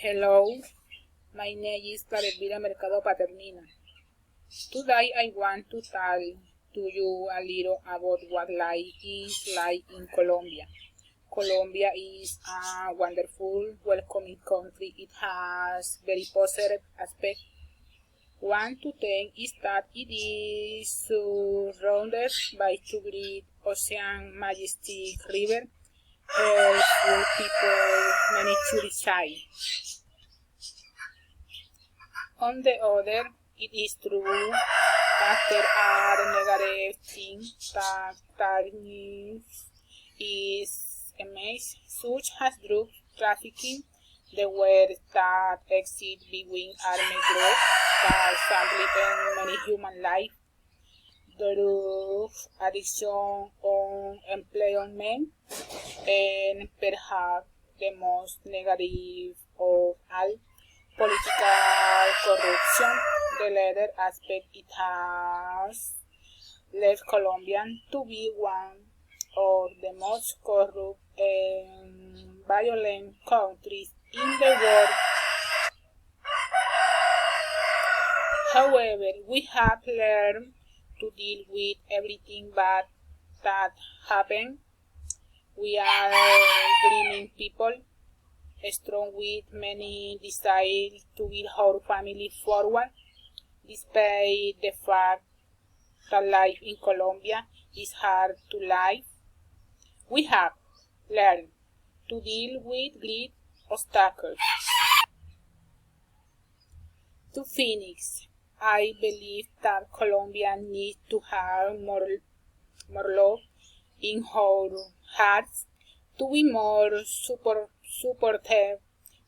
Hello, my name is Clara Mercado Paternina. Today I want to tell to you a little about what life is like in Colombia. Colombia is a wonderful, welcoming country. It has very positive aspects. One to think is that it is surrounded by two great ocean, majestic river, helpful people, many tourist sites. On the other, it is true that there are negative things that is immense, such as drug trafficking, the war that exists between armed groups that simply many human life, drug addiction, unemployment, and perhaps the most negative of all, political corruption. The latter aspect it has left Colombia to be one of the most corrupt and violent countries in the world. However, we have learned to deal with everything bad that happens. We are dreaming people, strong with many desire to build our family forward, despite the fact that life in Colombia is hard to live. We have learned to deal with great obstacles. To finish, I believe that Colombia needs to have more love in our hearts, to be more supportive,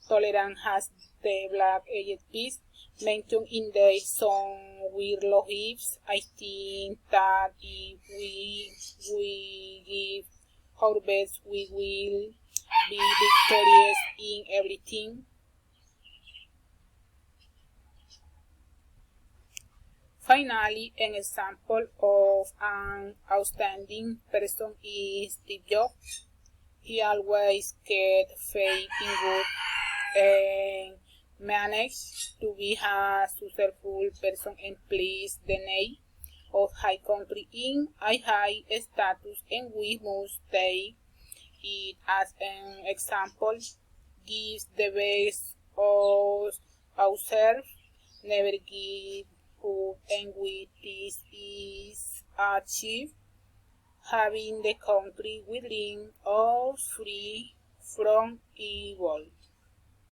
tolerant as the Black-Eyed Peas mentioned in their song "We're Lives." I think that if we give our best, we will be victorious in everything. Finally, an example of an outstanding person is Steve Jobs. He always kept faith in good and managed to be a successful person and place the name of high country in a high status, and we must take it as an example. Gives the best of ourselves, never give up, and with this is achieved having the country we dream of free from evil.